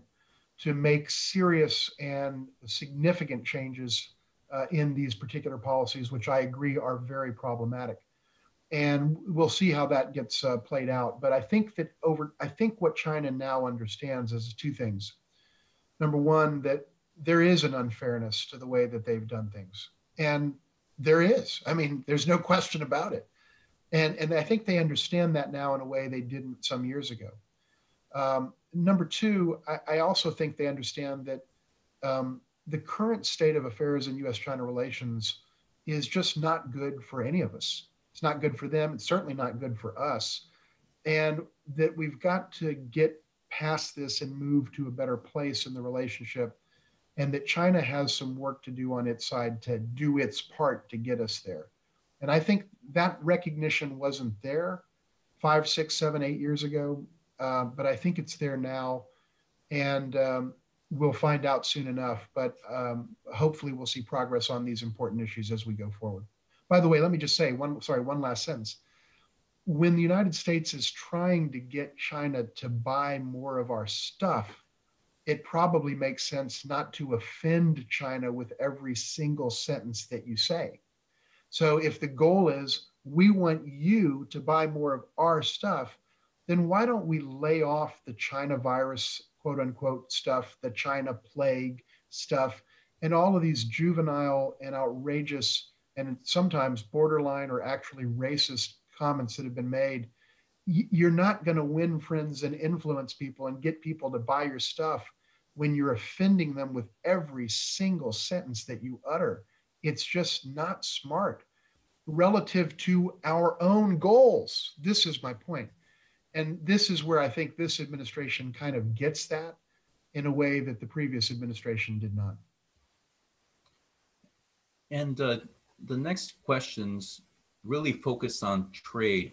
to make serious and significant changes in these particular policies, which I agree are very problematic. And we'll see how that gets played out. But I think what China now understands is two things. Number one, that there is an unfairness to the way that they've done things, and there is. I mean, there's no question about it. And I think they understand that now in a way they didn't some years ago. Number two, I also think they understand that the current state of affairs in US-China relations is just not good for any of us. It's not good for them. It's certainly not good for us. And that we've got to get past this and move to a better place in the relationship. And that China has some work to do on its side to do its part to get us there. And I think that recognition wasn't there 5, 6, 7, 8 years ago. But I think it's there now. And we'll find out soon enough. But hopefully we'll see progress on these important issues as we go forward. By the way, let me just say one last sentence. When the United States is trying to get China to buy more of our stuff, it probably makes sense not to offend China with every single sentence that you say. So if the goal is, we want you to buy more of our stuff, then why don't we lay off the China virus, quote unquote, stuff, the China plague stuff, and all of these juvenile and outrageous and sometimes borderline or actually racist comments that have been made. You're not going to win friends and influence people and get people to buy your stuff when you're offending them with every single sentence that you utter. It's just not smart relative to our own goals. This is my point. And this is where I think this administration kind of gets that in a way that the previous administration did not. And the next questions really focus on trade.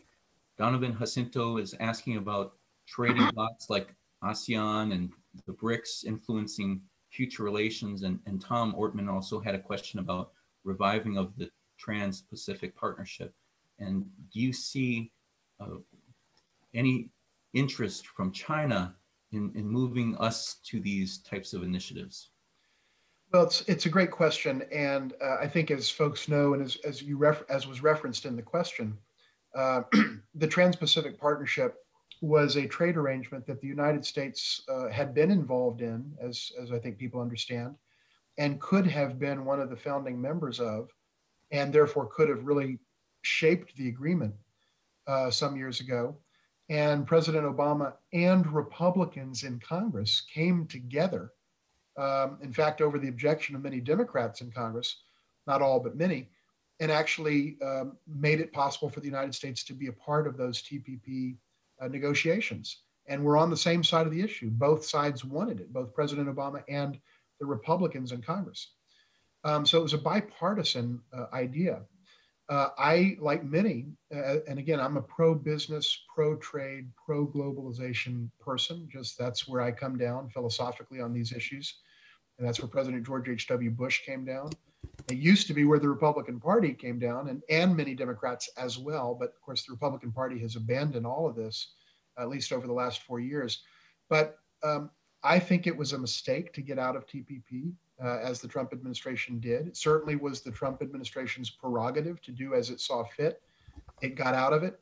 Donovan Jacinto is asking about trading blocs like ASEAN and the BRICS influencing future relations. And Tom Ortman also had a question about reviving of the Trans-Pacific Partnership. And do you see any interest from China in moving us to these types of initiatives? Well, it's a great question, and I think, as folks know, and as was referenced in the question, the Trans-Pacific Partnership was a trade arrangement that the United States had been involved in, as I think people understand, and could have been one of the founding members of, and therefore could have really shaped the agreement some years ago. And President Obama and Republicans in Congress came together. In fact, over the objection of many Democrats in Congress, not all, but many, and actually made it possible for the United States to be a part of those TPP negotiations. And we're on the same side of the issue. Both sides wanted it, both President Obama and the Republicans in Congress. So it was a bipartisan idea. I, like many, and again, I'm a pro-business, pro-trade, pro-globalization person. Just that's where I come down philosophically on these issues. And that's where President George H.W. Bush came down. It used to be where the Republican Party came down, and many Democrats as well. But of course, the Republican Party has abandoned all of this, at least over the last 4 years. But I think it was a mistake to get out of TPP, as the Trump administration did. It certainly was the Trump administration's prerogative to do as it saw fit. It got out of it.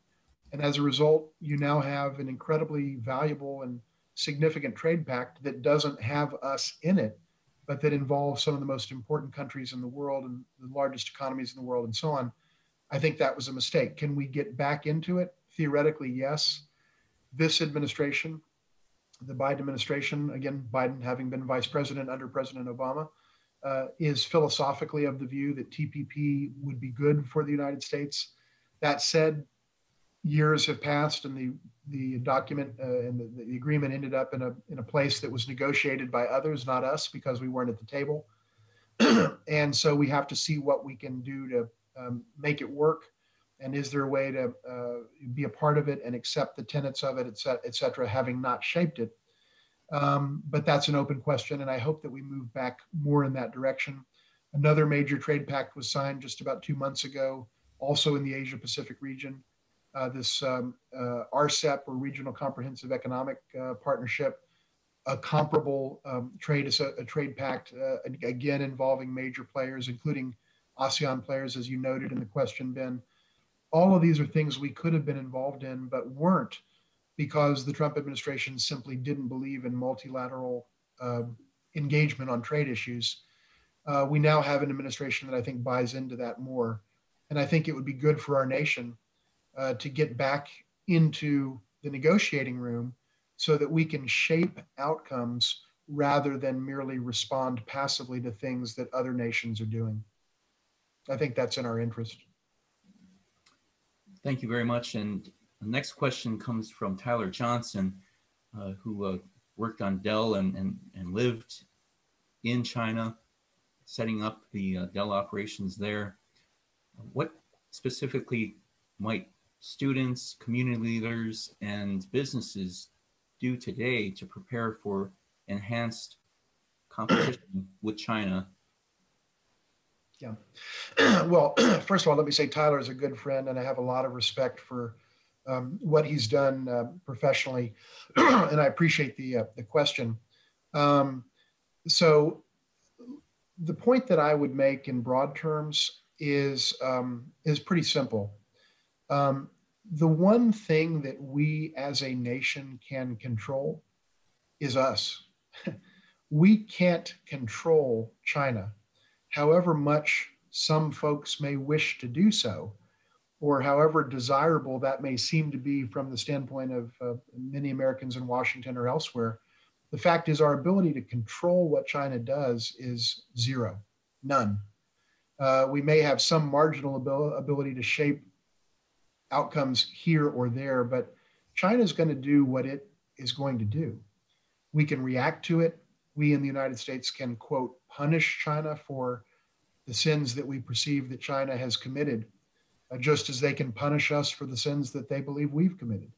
And as a result, you now have an incredibly valuable and significant trade pact that doesn't have us in it, but that involves some of the most important countries in the world and the largest economies in the world and so on. I think that was a mistake. Can we get back into it? Theoretically, yes. This administration, the Biden administration, again, Biden having been vice president under President Obama, is philosophically of the view that TPP would be good for the United States. That said, years have passed, and the document and the agreement ended up in a place that was negotiated by others, not us, because we weren't at the table. And so we have to see what we can do to make it work. And is there a way to be a part of it and accept the tenets of it, et cetera, having not shaped it? But that's an open question, and I hope that we move back more in that direction. Another major trade pact was signed just about 2 months ago, also in the Asia Pacific region. This RCEP, or Regional Comprehensive Economic Partnership, a comparable trade pact, again involving major players, including ASEAN players, as you noted in the question, Ben. All of these are things we could have been involved in, but weren't, because the Trump administration simply didn't believe in multilateral engagement on trade issues. We now have an administration that I think buys into that more. And I think it would be good for our nation to get back into the negotiating room so that we can shape outcomes rather than merely respond passively to things that other nations are doing. I think that's in our interest. Thank you very much. And the next question comes from Tyler Johnson, who worked on Dell and lived in China, setting up the Dell operations there. What specifically might students, community leaders, and businesses do today to prepare for enhanced competition with China? Yeah. Well, first of all, let me say Tyler is a good friend, and I have a lot of respect for what he's done professionally, and I appreciate the question. So the point that I would make in broad terms is pretty simple. The one thing that we as a nation can control is us. We can't control China, however much some folks may wish to do so, or however desirable that may seem to be from the standpoint of many Americans in Washington or elsewhere. The fact is, our ability to control what China does is zero, none. We may have some marginal ability to shape outcomes here or there, but China is going to do what it is going to do. We can react to it. We in the United States can, quote, punish China for the sins that we perceive that China has committed, just as they can punish us for the sins that they believe we've committed.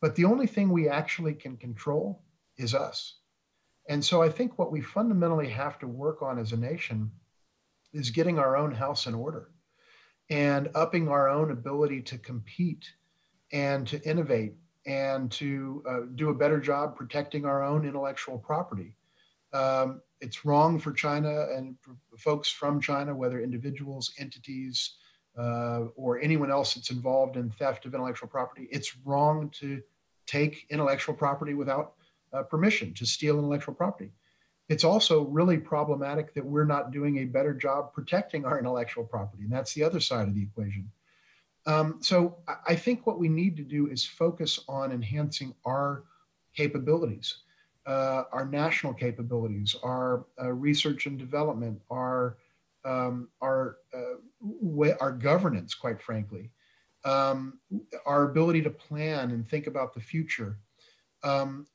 But the only thing we actually can control is us. And so I think what we fundamentally have to work on as a nation is getting our own house in order and upping our own ability to compete and to innovate and to do a better job protecting our own intellectual property. It's wrong for China and for folks from China, whether individuals, entities, or anyone else that's involved in theft of intellectual property. It's wrong to take intellectual property without permission, to steal intellectual property. It's also really problematic that we're not doing a better job protecting our intellectual property, and that's the other side of the equation. So I think what we need to do is focus on enhancing our capabilities, our national capabilities, our research and development, our governance, quite frankly. our ability to plan and think about the future.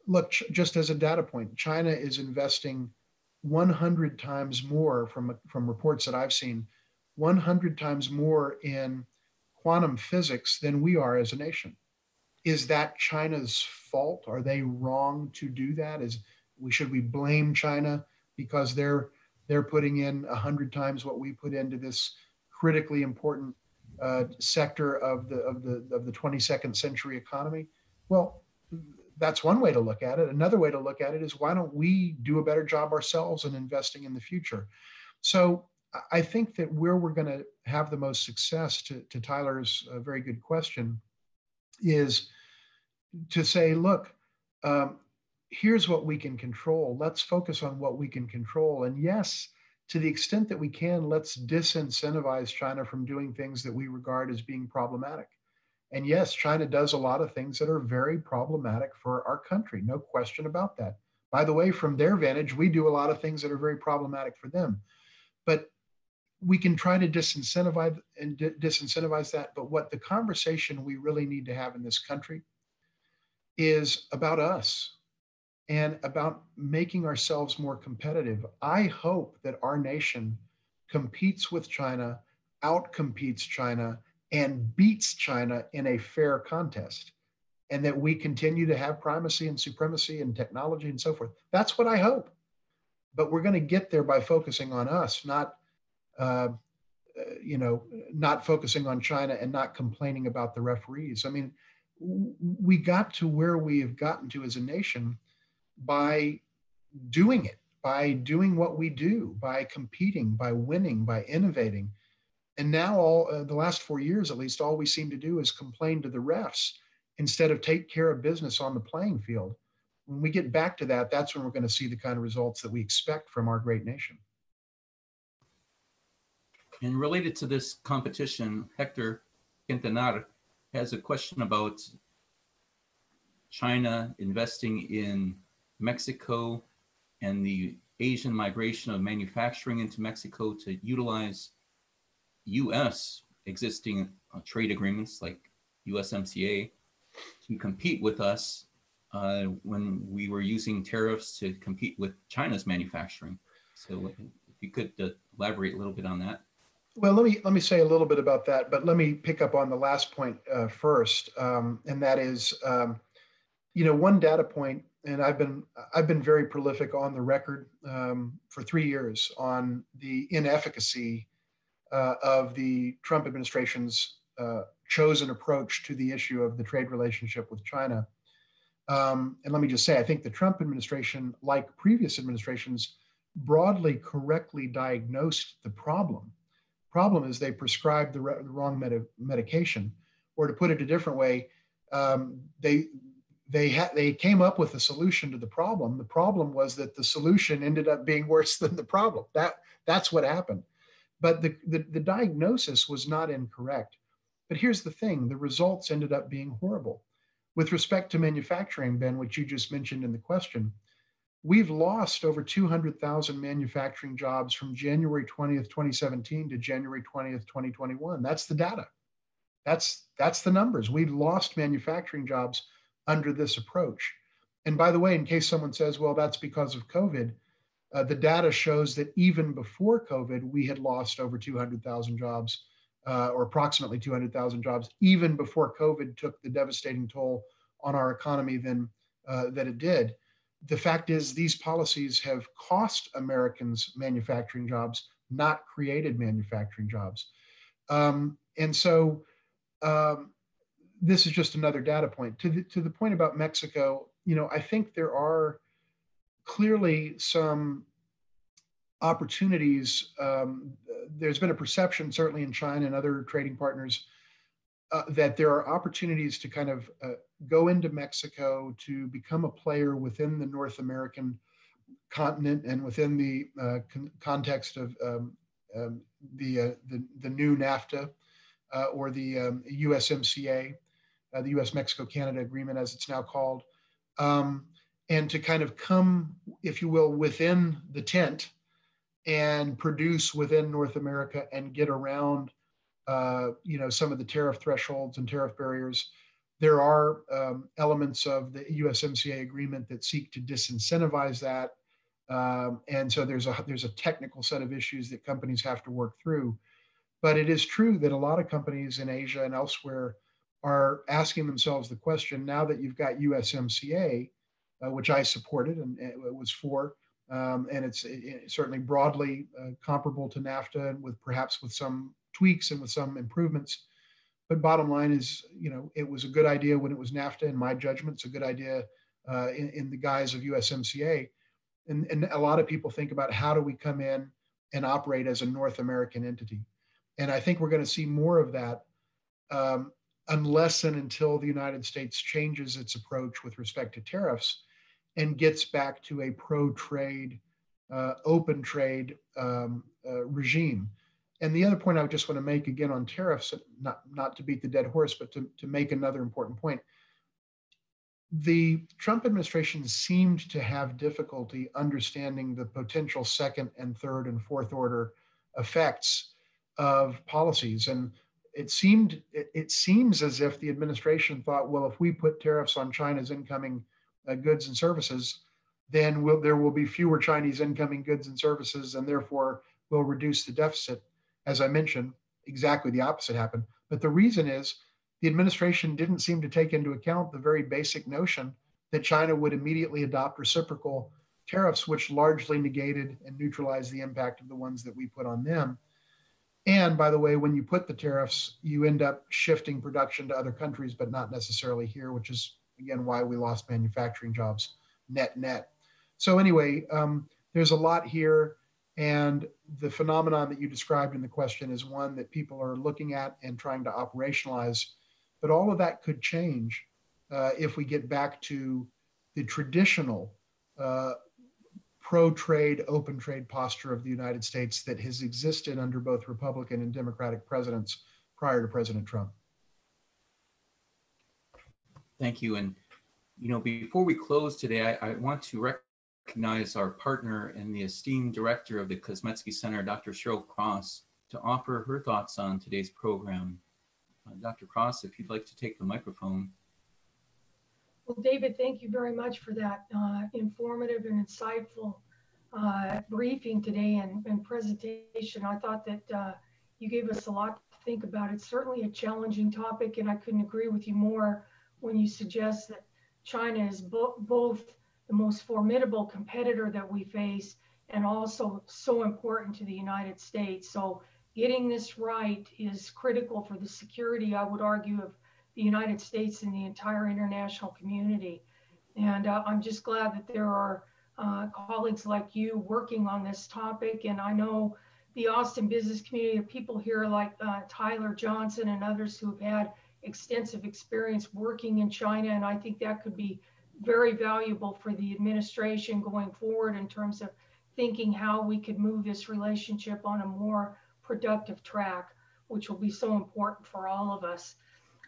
Look, just as a data point, China is investing 100 times more from reports that I've seen, 100 times more in quantum physics than we are as a nation. Is that China's fault? Are they wrong to do that? Should we blame China because they're putting in 100 times what we put into this critically important sector of the 22nd century economy? Well, that's one way to look at it. Another way to look at it is, why don't we do a better job ourselves in investing in the future? So I think that where we're going to have the most success, to Tyler's very good question, is to say, look, here's what we can control. Let's focus on what we can control. And yes, to the extent that we can, let's disincentivize China from doing things that we regard as being problematic. And yes, China does a lot of things that are very problematic for our country, no question about that. By the way, from their vantage, we do a lot of things that are very problematic for them. But we can try to disincentivize that. But what the conversation we really need to have in this country is about us and about making ourselves more competitive. I hope that our nation competes with China, outcompetes China, and beats China in a fair contest, and that we continue to have primacy and supremacy and technology and so forth. That's what I hope. But we're going to get there by focusing on us, not not focusing on China and not complaining about the referees. I mean, we got to where we have gotten to as a nation by doing it, by doing what we do, by competing, by winning, by innovating. And now, the last 4 years at least, all we seem to do is complain to the refs instead of take care of business on the playing field. When we get back to that, that's when we're going to see the kind of results that we expect from our great nation. And related to this competition, Hector Quintanar has a question about China investing in Mexico and the Asian migration of manufacturing into Mexico to utilize U.S. existing trade agreements like USMCA to compete with us when we were using tariffs to compete with China's manufacturing. So if you could elaborate a little bit on that. Well, let me say a little bit about that, but let me pick up on the last point first, and that is, one data point. And I've been very prolific on the record for 3 years on the inefficacy of the Trump administration's chosen approach to the issue of the trade relationship with China. And let me just say, I think the Trump administration, like previous administrations, broadly correctly diagnosed the problem. Problem is they prescribed the wrong medication, or to put it a different way, they came up with a solution to the problem. The problem was that the solution ended up being worse than the problem. That's what happened. But the diagnosis was not incorrect. But here's the thing: the results ended up being horrible. With respect to manufacturing, Ben, which you just mentioned in the question, we've lost over 200,000 manufacturing jobs from January 20th, 2017 to January 20th, 2021. That's the data. That's the numbers. We've lost manufacturing jobs under this approach. And by the way, in case someone says, well, that's because of COVID, the data shows that even before COVID, we had lost over 200,000 jobs, or approximately 200,000 jobs, even before COVID took the devastating toll on our economy that it did. The fact is, these policies have cost Americans manufacturing jobs, not created manufacturing jobs. And so this is just another data point. To the point about Mexico, I think there are clearly some opportunities. There's been a perception, certainly in China and other trading partners, that there are opportunities to kind of go into Mexico to become a player within the North American continent and within the context of the new NAFTA or the USMCA, the U.S.-Mexico-Canada Agreement, as it's now called, and to kind of come, if you will, within the tent and produce within North America and get around some of the tariff thresholds and tariff barriers. There are elements of the USMCA agreement that seek to disincentivize that. And so there's a technical set of issues that companies have to work through. But it is true that a lot of companies in Asia and elsewhere are asking themselves the question, now that you've got USMCA, which I supported and it was for, and it's certainly broadly comparable to NAFTA, and perhaps with some tweaks and with some improvements. But bottom line is, it was a good idea when it was NAFTA. In my judgment, it's a good idea in the guise of USMCA. And a lot of people think about, how do we come in and operate as a North American entity? And I think we're going to see more of that, unless and until the United States changes its approach with respect to tariffs and gets back to a pro-trade, open trade regime. And the other point I just want to make again on tariffs, not to beat the dead horse, but to make another important point. The Trump administration seemed to have difficulty understanding the potential second and third and fourth order effects of policies. And it seems as if the administration thought, well, if we put tariffs on China's incoming goods and services, then there will be fewer Chinese incoming goods and services, and therefore will reduce the deficit. As I mentioned, exactly the opposite happened. But the reason is the administration didn't seem to take into account the very basic notion that China would immediately adopt reciprocal tariffs, which largely negated and neutralized the impact of the ones that we put on them. And by the way, when you put the tariffs, you end up shifting production to other countries, but not necessarily here, which is, again, why we lost manufacturing jobs net. So anyway, there's a lot here. And the phenomenon that you described in the question is one that people are looking at and trying to operationalize. But all of that could change if we get back to the traditional pro-trade, open trade posture of the United States that has existed under both Republican and Democratic presidents prior to President Trump. Thank you. And, before we close today, I want to recognize our partner and the esteemed director of the Kozmetsky Center, Dr. Cheryl Cross, to offer her thoughts on today's program. Dr. Cross, if you'd like to take the microphone. Well, David, thank you very much for that informative and insightful briefing today and presentation. I thought that you gave us a lot to think about. It's certainly a challenging topic, and I couldn't agree with you more when you suggest that China is both the most formidable competitor that we face and also so important to the United States. So getting this right is critical for the security, I would argue, of the United States and the entire international community. And I'm just glad that there are colleagues like you working on this topic. And I know the Austin business community, people here like Tyler Johnson and others who have had extensive experience working in China. And I think that could be very valuable for the administration going forward in terms of thinking how we could move this relationship on a more productive track, which will be so important for all of us.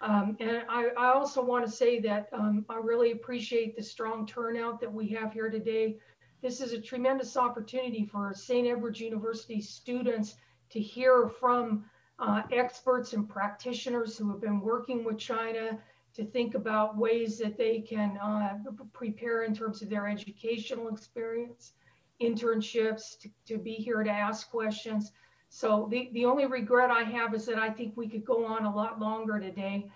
And I also want to say that I really appreciate the strong turnout that we have here today. This is a tremendous opportunity for St. Edward's University students to hear from experts and practitioners who have been working with China, to think about ways that they can prepare in terms of their educational experience, internships, to be here to ask questions. So the only regret I have is that I think we could go on a lot longer today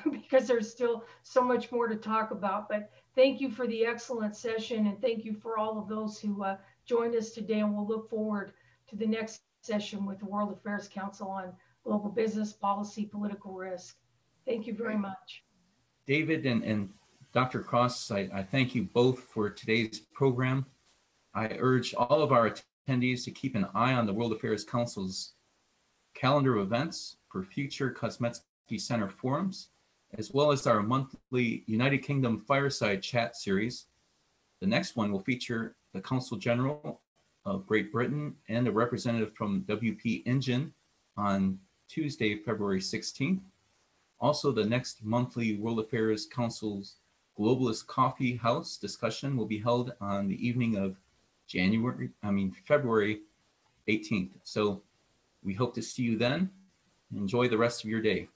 because there's still so much more to talk about. But thank you for the excellent session, and thank you for all of those who joined us today. And we'll look forward to the next session with the World Affairs Council on global business, policy, political risk. Thank you very much. David and Dr. Cross, I thank you both for today's program. I urge all of our attendees to keep an eye on the World Affairs Council's calendar of events for future Kozmetsky Center forums, as well as our monthly United Kingdom Fireside Chat series. The next one will feature the Consul General of Great Britain and a representative from WP Engine on Tuesday, February 16th. Also, the next monthly World Affairs Council's Globalist Coffee House discussion will be held on the evening of February 18th. So we hope to see you then. Enjoy the rest of your day.